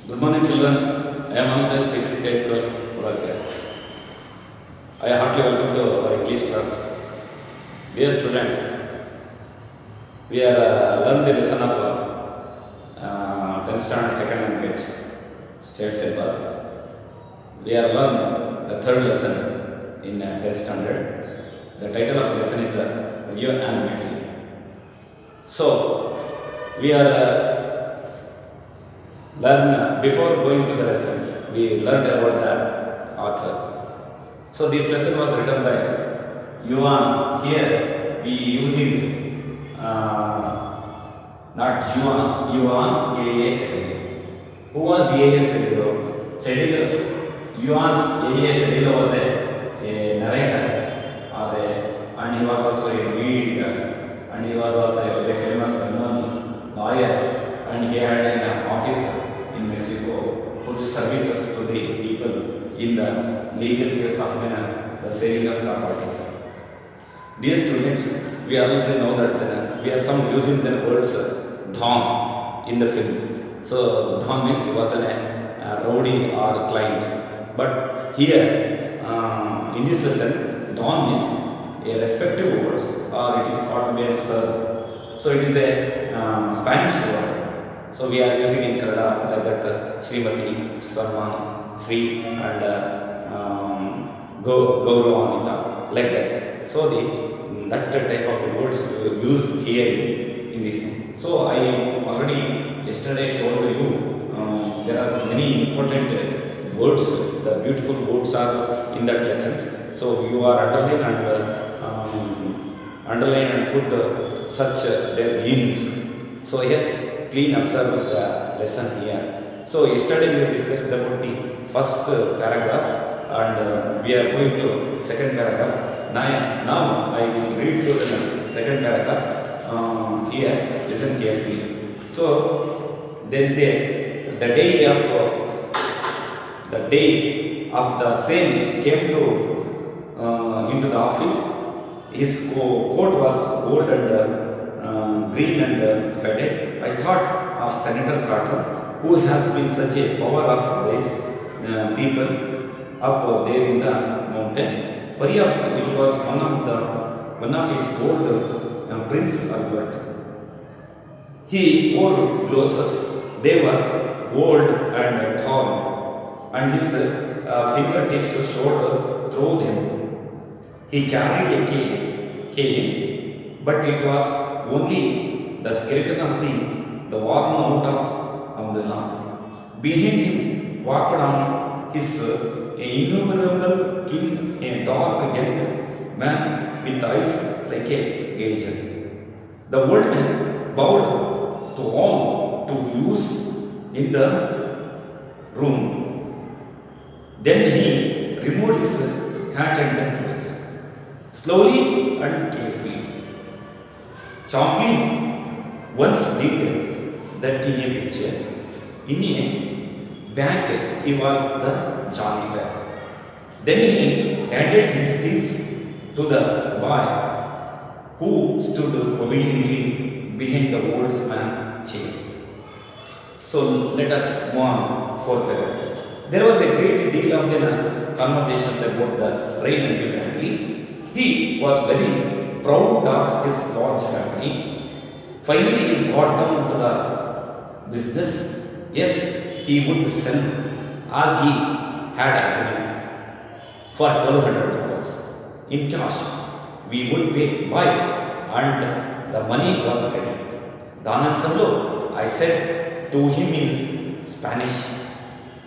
Good morning, children. I am Anand Tips High School, Puralkira. I heartily welcome to our English class. Dear students, we are learned the lesson of 10th standard second language, state syllabus. We are learned the third lesson in 10th standard. The title of the lesson is Video Animating. So, we are before going to the lessons, we learned about the author. So this lesson was written by Yuan. Here we using not Yuan, Yuan A.A. Sedillo. Who was A.A. Sedillo? Yuan A.A. Sedillo was a narrator, and he was also a leader, and he was also a very famous well-known lawyer, and he had an office in Mexico, put services to the people in the legal case of the selling of properties. Dear students, we already know that we are some using the words Don in the film. So Don means he was a rowdy or client. But here in this lesson, Don means a respective words, or it is called as sir. So it is a Spanish word. So we are using in Kannada like that Srimati, Swarma, Sri and Gauravanita, like that. So that type of the words used here in this one. So I already yesterday told you there are many important words, the beautiful words are in that lessons. So you are underline and put such their meanings. So yes, clean observe the lesson here. So yesterday we discussed about the first paragraph, and we are going to second paragraph. Now I will read to the second paragraph. Here, listen carefully. So there is the day of the same came to into the office. His coat was gold and green and faded. I thought of Senator Carter, who has been such a power of these people up there in the mountains. Perhaps it was one of his old Prince Albert. He wore glosses. They were old and torn, and his fingertips showed through them. He carried a cane, but it was only the skeleton of the worn out of umbrella. Behind him walked on his innumerable king, a dark young man with eyes like a gauge. The old man bowed to all to use in the room. Then he removed his hat and then clothes. Slowly and carefully. Chaplin once did that in a picture. In a bank, he was the janitor. Then he handed these things to the boy who stood obediently behind the old man's chair. So let us move on further. There was a great deal of conversations about the Rainelli family. He was very proud of his large family. Finally, he got down to the business. Yes, he would sell as he had agreed for $1,200 in cash. We would buy, and the money was ready. Danansalo, I said to him in Spanish,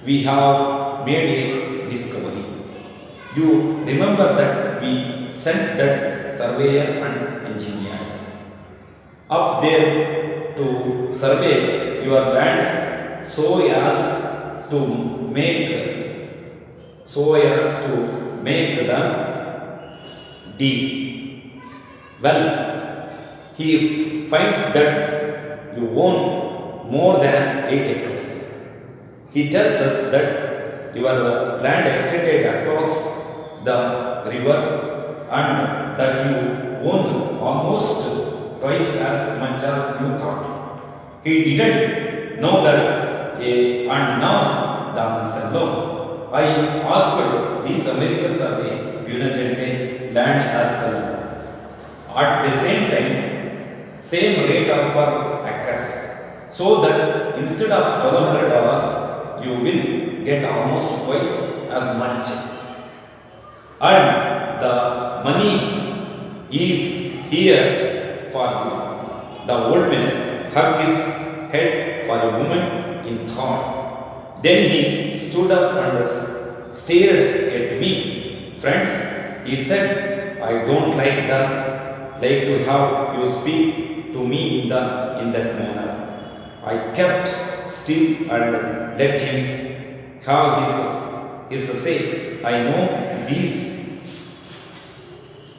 we have made a discovery. You remember that we sent that surveyor and engineer up there to survey your land so as to make the deed. Well, he finds that you own more than 8 acres. He tells us that your land extended across the river and that you own almost twice as much as you thought. He didn't know that, and now Daman said, no. I asked these Americans are the Bunagente land as well. At the same time, same rate of per acres. So that instead of $1,200, you will get almost twice as much. And the money is here for you. The old man hugged his head for a moment in thought. Then he stood up and stared at me. Friends, he said, I don't like to have you speak to me in that manner. I kept still and let him have his say. I know these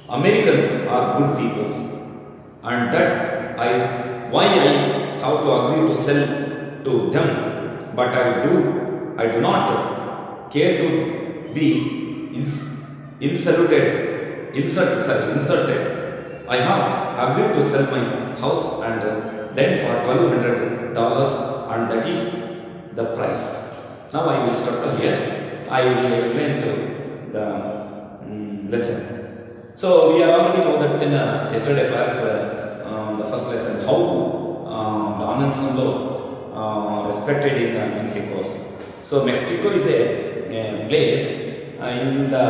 Americans are good peoples, and that why I have to agree to sell to them. But I do not care to be insulted. I have agreed to sell my house and lend for $1,200, and that is the price. Now I will stop here. I will explain to the lesson. So we are already know that in yesterday class, the first lesson, how Daman Samlo respected in Mexico. So Mexico is a place in the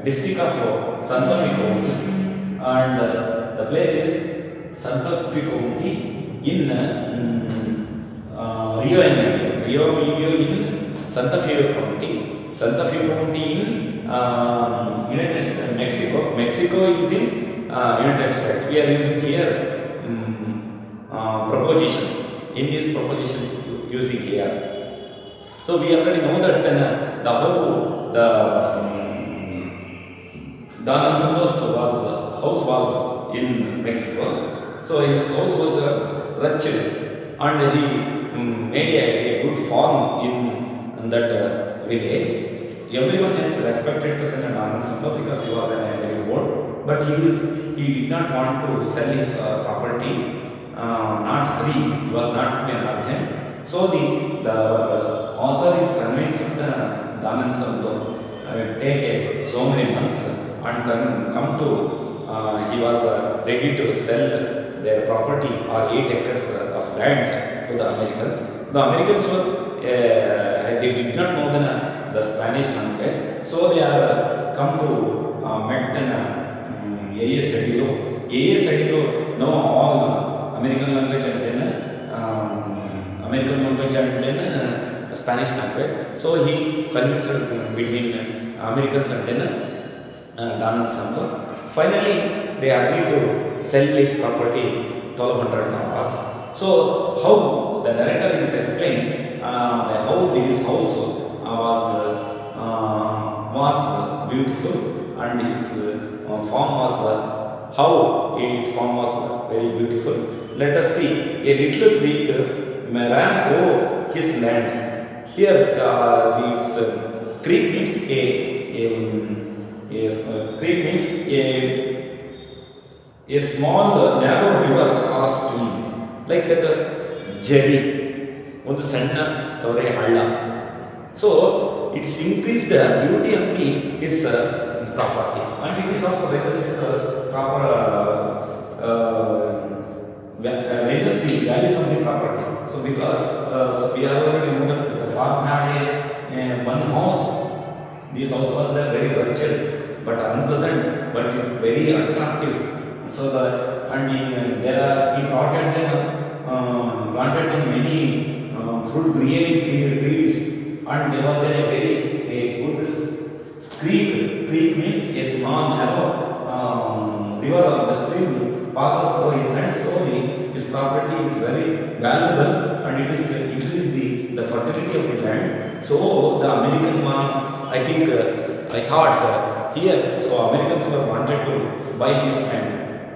district of Santa Fe County, and the place is Santa Fe County in Rio Medio in Santa Fe County in United States, Mexico. Mexico is in United States. We are using here propositions. In these propositions using here. So we already know that the whole Daman Samlo's house was in Mexico. So his house was wretched, and he made a good farm in that village. Everyone is respected to the Daman Samlo because he was very old, but he did not want to sell his property. Not hurry, he was not an urgent. So the author is convinced Daman Samlo take so many months and come to he was ready to sell their property or 8 acres of lands to the Americans. The Americans were they did not know the Spanish language, so they are come to met A.S. Cedillo. A.S. Cedillo know all American language and then Spanish language. So he convinced between Americans and then Daman Samlo. Finally, they agreed to sell this property $1,200. So how the narrator is explained how this house was beautiful, and his farm was how its farm was very beautiful. Let us see. A little creek ran through his land. Here, creek means a small narrow river or stream, like that jerry, ಒಂದು ಸಣ್ಣ ತೊರೆ ಹಳ್ಳ. So it's increased the beauty of his property, and it is also raises his proper raises the values of the property. So because so we have already known that the farm had one house. This house was there very wretched but unpleasant, but very attractive. So he planted them many fruit bearing trees, and there was a good creek. Creek means a small narrow river or the stream passes through his land. So his property is very valuable, and it is increase the fertility of the land. So the American man, I thought here, so Americans were wanted to buy this land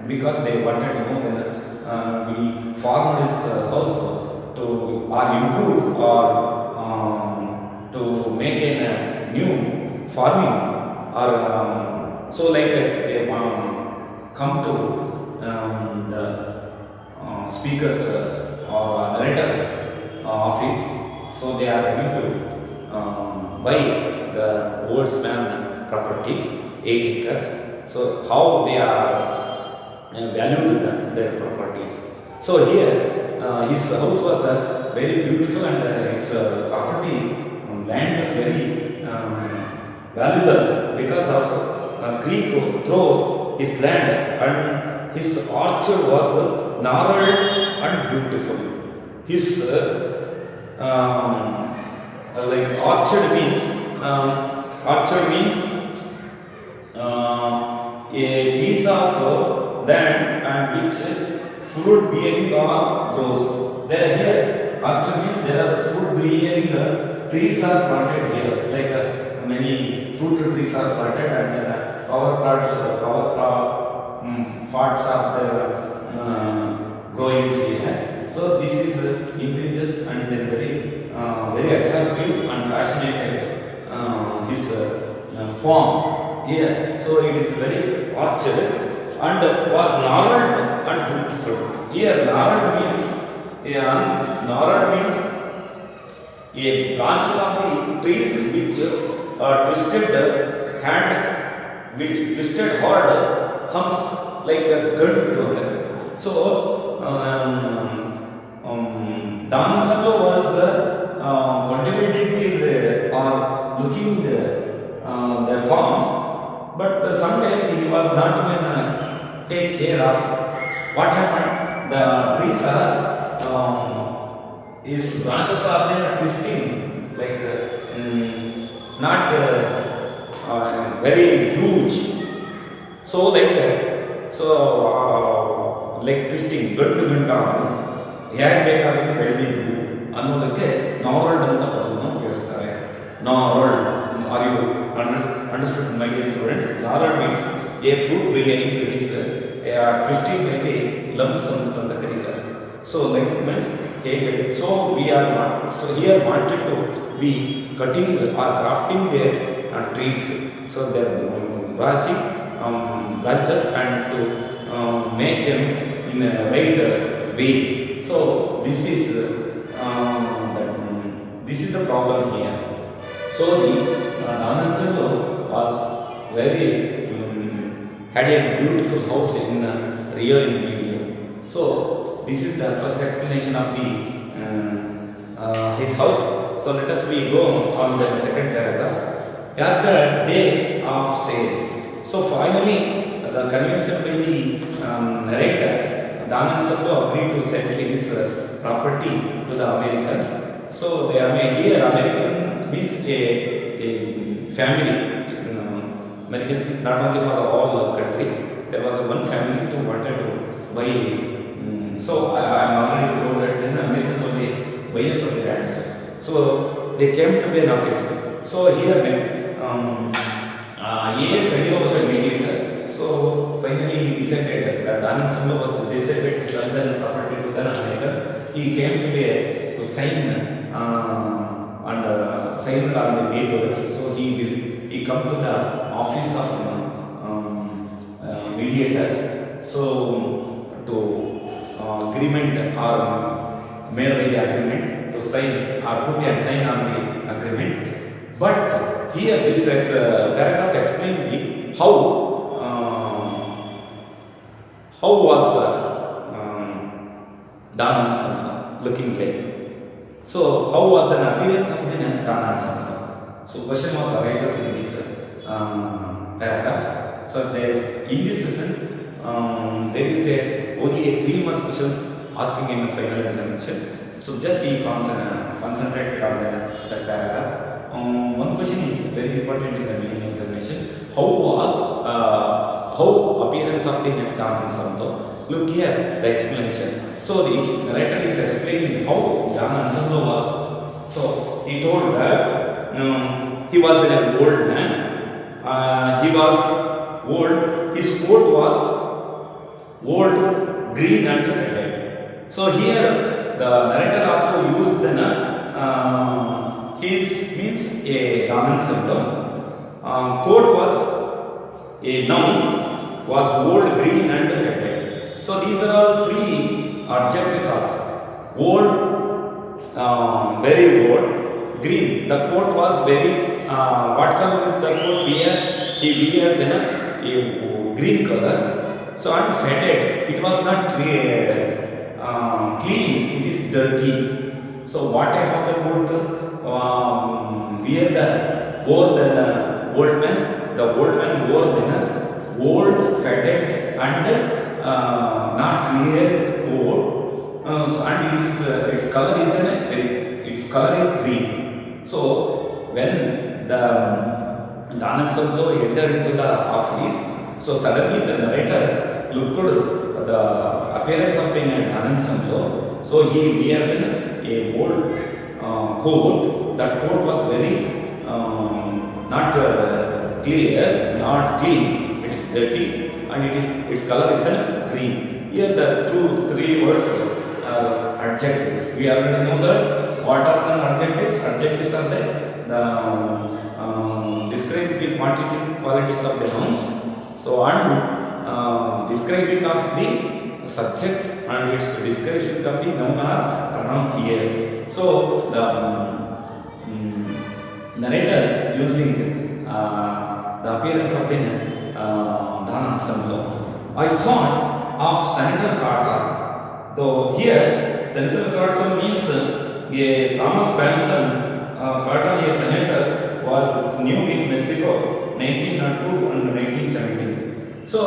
because they wanted to know whether we farm this house to or improve or to make a new farming, or so like that they come to the speakers narrator office. So they are going to buy the old span properties, 8 acres. So how they are valued their properties. So here his house was very beautiful, and its property land was very valuable because of creek through his land, and his orchard was gnarled and beautiful. His like orchard means a piece of land and which fruit bearing or grows. There here orchard means there are fruit bearing trees are planted here, like many fruit trees are planted, and power plants parts are there growing here. So this is increases and then very attractive and fascinating his form here. So it is very orchard and was gnarled and beautiful. Here gnarled means a branches of the trees which twisted hand with twisted hard humps like a gun to them. So Dhanansanlo was cultivated or looking their farms, but some days he was not even take care of. What happened? The trees are his branches are there twisting like not very huge. So like that. So like twisting ಗಂಟು ಗಂಟಾಗಿ ಹೇಗೆ ಬೇಕಾದರೂ ಬೆಳೆದಿದ್ದು ಅನ್ನೋದಕ್ಕೆ ನಾರ್ವಲ್ಡ್ ಅಂತ ಪದವನ್ನು ಉಪಯೋಗಿಸ್ತಾರೆ. ನಾರ್ವಲ್ಡ್, are you understood my dear students? ನಾರ್ವಲ್ಡ್ means a fruit bearing trees twisting by the lumps ಅಂತ ಕರೀತಾರೆ. So like means ಹೇಗೆ, so we are not, so here wanted to be cutting or crafting their trees, so they are branching branches and to make them in a right way. So this is this is the problem here. So the Dhanansanlo was very had a beautiful house in Rio in Medio. So this is the first explanation of the his house. So let us we go on the second paragraph. As the day of sale. So finally, the convinced by the narrator, Dhanansanlo agreed to sell his property to the Americans. So they are here. American means a family. Americans not only for the whole country. There was one family who wanted to buy. So I am already told that then Americans were the buyers of the lands. So they came to be an office. So here when Sadio was a mediator. So finally he decided that Dhanansanlo was decided to sell the property to the Americans. He came to be to sign and sign on the papers. So he come to the office of mediators. So to agreement or made by the agreement to sign or put and sign on the agreement. But here this paragraph explains the how was Dhanansanlo looking like. So how was the appearance of the Dhanansanlo? So question was arises in this paragraph. So there is in this lesson there is only a 3 marks questions asking in the final examination. So just he concentrated on that paragraph. One question is very important in the main examination. How was how appearance of the Dhanansanlo? Look here the explanation. So the narrator is explaining how Dhanansanlo was. So he told that he was an old man. He was old. His coat was old, green and faded. So here the narrator also used the his means a Dhanansanlo. Coat was a noun, was old, green and faded. So these are all 3 adjectives also. Old, very old, green. The coat was very, what color is the coat wear? He wear then a green color. So and faded. It was not clean. It is dirty. So what type of the coat wear the wore the old man? The old man wore then old, faded and not clear coat. So and it is its color is green. So when the Anand Samlo entered into the office, so suddenly the narrator looked the appearance of the Anand Samlo. So he wear a old coat. That coat was very not clear, not clean. It is dirty and its color is green. Here the 2-3 words are adjectives. We already know that what are the adjectives? Adjectives are the describe the quantitative qualities of the nouns. So and describing of the subject and its description of the noun are pronoun here. So the narrator using the appearance of the Anand Samlo. I thought of Senator Carter. Though here Senator Carter means Thomas Banton Carter, a senator, was new in Mexico 1902 and 1917. So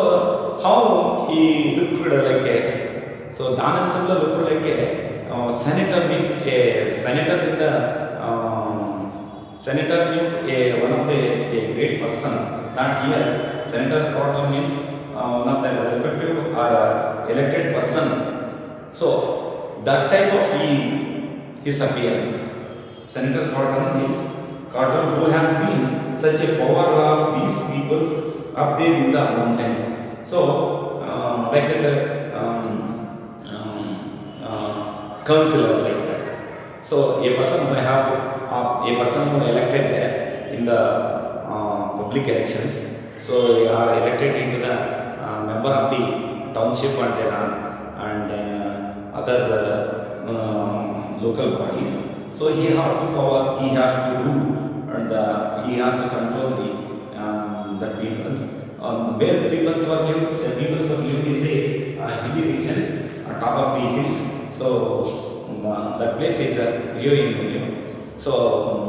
how he looked like a, so Anand Samlo looked like a senator, means a senator in the senator means one of the great person. Not here. Senator Carter means one of the respective or elected person. So that type of his appearance. Senator Carter is Carter, who has been such a power of these peoples up there in the mountains. So like that councillor like that. So a person who have a person who elected in the public elections. So they are elected into the member of the township and other local bodies. So he has to power, he has to rule, and he has to control the peoples. Where peoples were lived in the hilly region, on top of the hills. So that place is Rio in Rio. So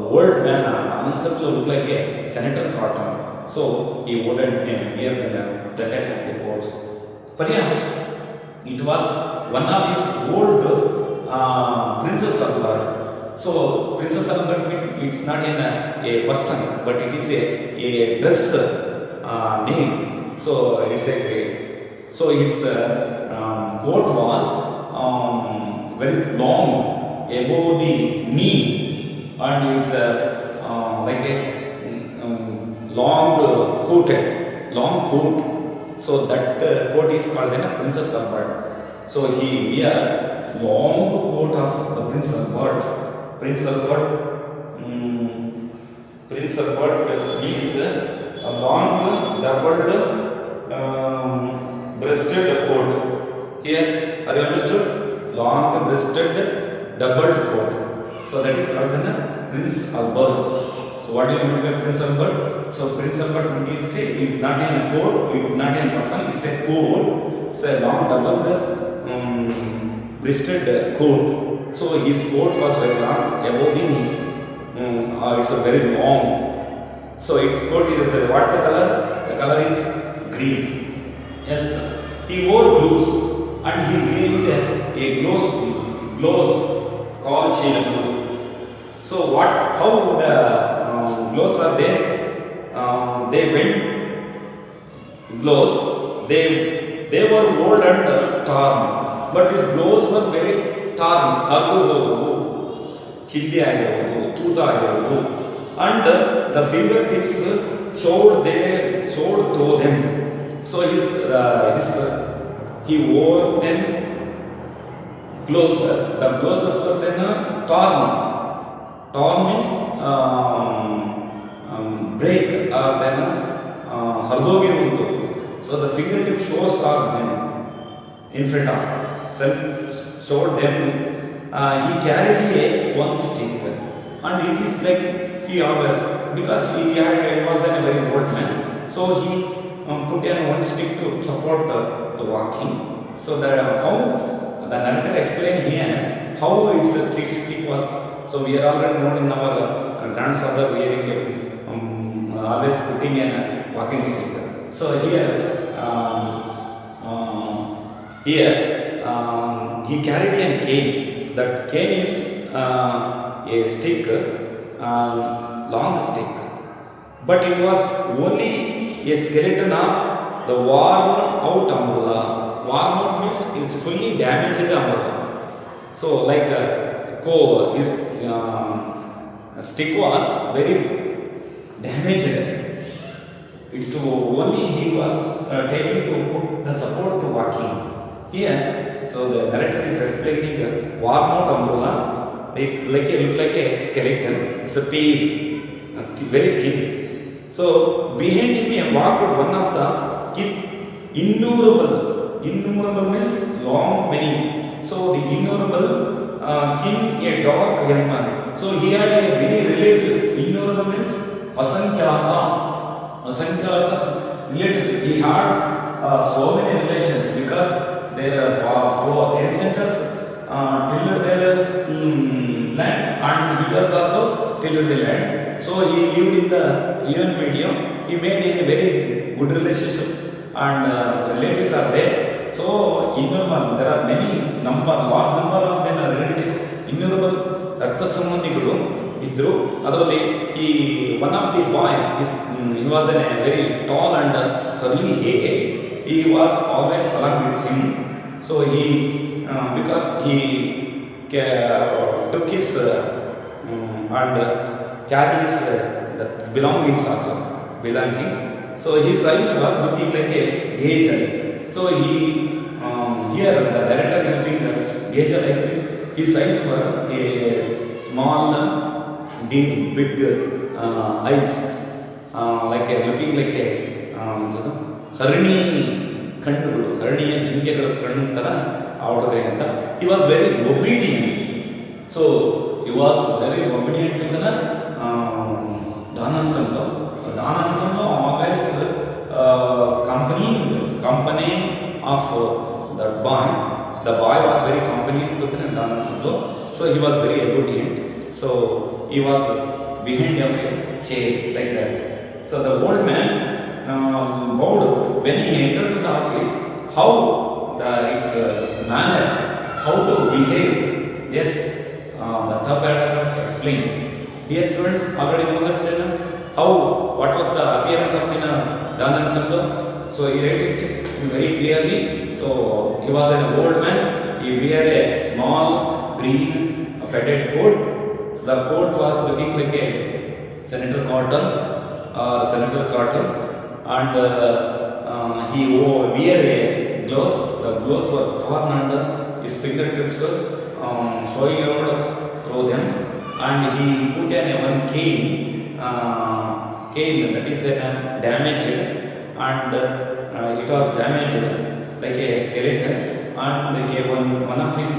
old man Anand Samlo looked like a Senator Carter. So he wouldn't wear the type of the coats. Perhaps it was one of his old Princess Albert. So Princess Albert, it's not in a person, but it is a dress name. So it's so its coat was very long, above the knee, and it's like a long coat. So that coat is called Princess Albert. So he wear long coat of the Prince Albert. Prince Albert means a long doubled breasted coat. Here, are you understood? Long breasted doubled coat. So that is called Prince Albert. So what do you mean by Prince Albert? So Prince Albert means is not in a coat, it's not in a person, it's a coat. It's a long doubled breasted coat. So his coat was very long, above the knee. It's a very long. So its coat is what the color? The color is green. Yes, he wore gloves and he wearing a gloves called chain blue. So how the gloves are there? They went gloves. They were old and torn, but his gloves were very torn, ಹರಿದು ಹೋದವು, ಚಿಂದಿ ಆಗಿರೋದು, ತೂತ ಆಗಿರೋದು, and the fingertips showed through them. So he wore them gloves. The gloves were then torn. Torn means break or then ಹರಿದೋಗಿರುವುದು. So the fingertip shows are them in front of showed them he carried a one stick, and it is like he always, because he was a very old man, so he put in one stick to support the walking. So that how the narrator explained here how its a stick was. So we are already known in our grandfather wearing always putting in a walking stick. So he carried a cane. That cane is a stick, long stick, but it was only a skeleton of the worn out umbrella. Worn out means it's fully damaged umbrella. So like his stick was very damaged. It's only he was taking to put the support to walking. Here, so the narrator is explaining a worn out umbrella. It's like look like a skeleton. It's a pair, very thin. So behind him walked one of the innumerable. Innumerable means long, many. So the innumerable king, a dark young man. So he had a very relatives. Innumerable means Asankhyatas relatives. He had so many relations because their four ancestors tilled their land, and he was also tilled the land. So he lived in the River medium. He made a very good relationship, and relatives are there. So innumerable, there are many large number of their relatives. Innumerable ರಕ್ತ ಸಂಬಂಧಿಗಳು ಇದ್ರು. ಅದರಲ್ಲಿ one of the boy he was a very tall and curly hair. He was always along with him. So he because he took his and carry his belongings also. So his eyes was looking like a gazelle. So here the narrator using the gazelle eyes means his eyes were a small, deep, big eyes, like looking like a Harini ಕಣ್ಣುಗಳು, ಹರಣಿಯ ಜಿಂಕೆಗಳ ಕಣ್ಣು ಥರ ಅವಳಿಗೆ ಅಂತ. He was very obedient. So he was very obedient to the Don Anselmo. Don Anselmo always company of that boy. The boy was very company to the Don Anselmo. So he was very obedient. So he was behind of a chair like that. So the old man bowed when he entered to the office. How its manner, how to behave. Yes, the third paragraph explained. Dear students, already know that then what was the appearance of Don Anselmo. So he wrote it very clearly. So he was an old man. He wore a small green faded coat. So the coat was looking like a senator cotton, and he wore a gloves. The gloves were torn under his fingertips, showing out through them, and he put in one cane that is damaged, and it was damaged like a skeleton, and one of his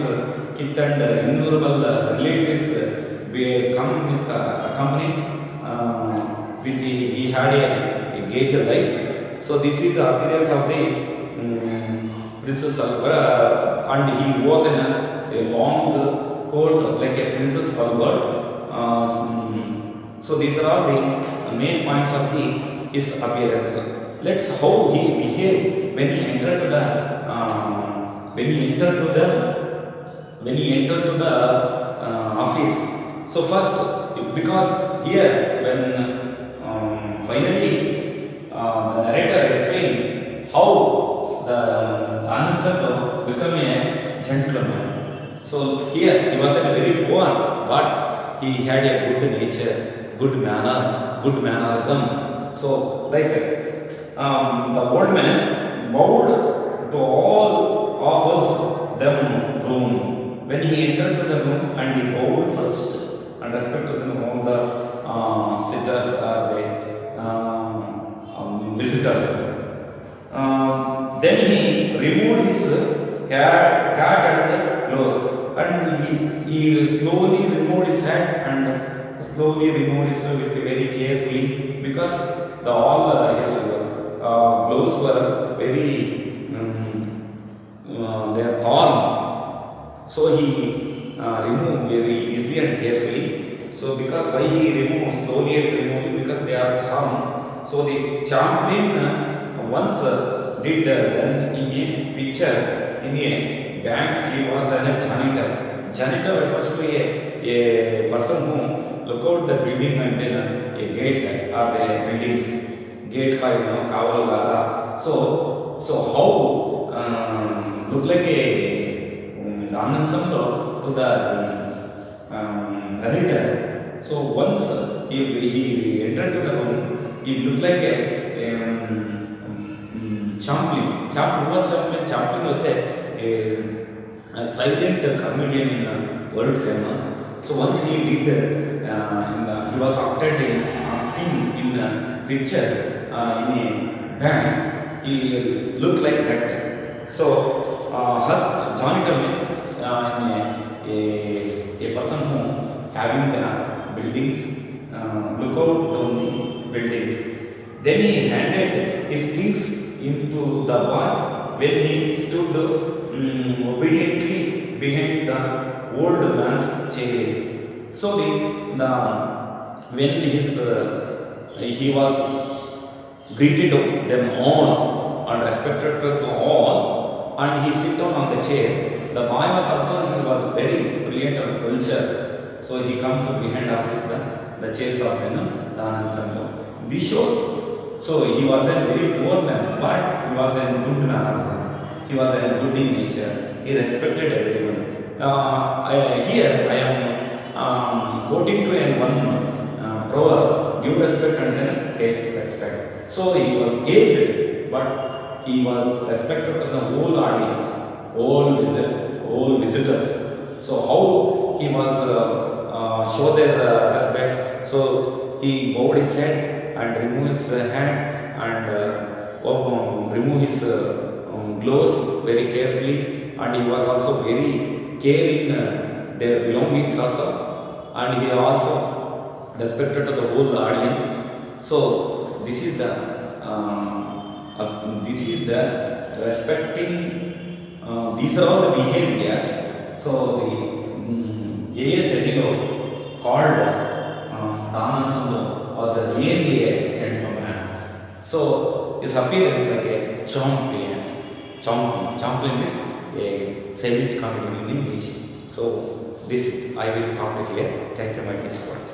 kith and innumerable relatives come with accompanies with he had a gauger eyes. So this is the appearance of the Princess Albert, and he wore a long coat like a Princess Albert. So these are all the main points of his appearance. Let's how he behaved when he entered to the office. So first, because here when finally the narrator explained how the Anselmo became a gentleman. So here he was a very poor, but he had a good nature, good mannerism. So like the old man bowed to all offers them room. When he entered to the room, and he bowed first and respect to them all the sitters are the visitors. Then he removed his hat and gloves. and he slowly removed his hat and slowly removed his with very carefully because the all his gloves were very they are torn. So he removed very easily and carefully. So because why he removed slowly and removed because they are torn. So the Champlain once did then in a picture in a bank he was a janitor. Janitor refers to a person who look out the building and then a gate or the buildings gate kavalu. So how look like a Anansamlo to the narrator. So once he entered to the room, he looked like Champlain. Champlain was Champlain. Champlain was a silent comedian in world famous. So once he did, he was acting in a picture in a band. He looked like that. So janitor means a person who having the buildings, look out on the buildings. Then he handed his things into the boy when he stood obediently behind the old man's chair. So when he was greeted them all and respected to all, and he sit down on the chair. The boy was also he was very brilliant of culture, so he come to behind of the chairs of the Anand. This shows. So he was a very poor man, but he was a good man. He was a good in nature. He respected everyone. Here I am quoting to one proverb: "Give respect and then taste respect." So he was aged, but he was respected to the whole audience, all visitors. So how he was show their respect. So he bowed his head and remove his hand and remove his gloves very carefully, and he was also very caring their belongings also, and he also respected to the whole audience. So this is the respecting. These are all the behaviors. So the A.S. Edilo called Anand was a really a gentleman. So his appearance like a Champlain. Champlain is a silent comedian in English. So this is, I will stop here. Thank you, my dear students.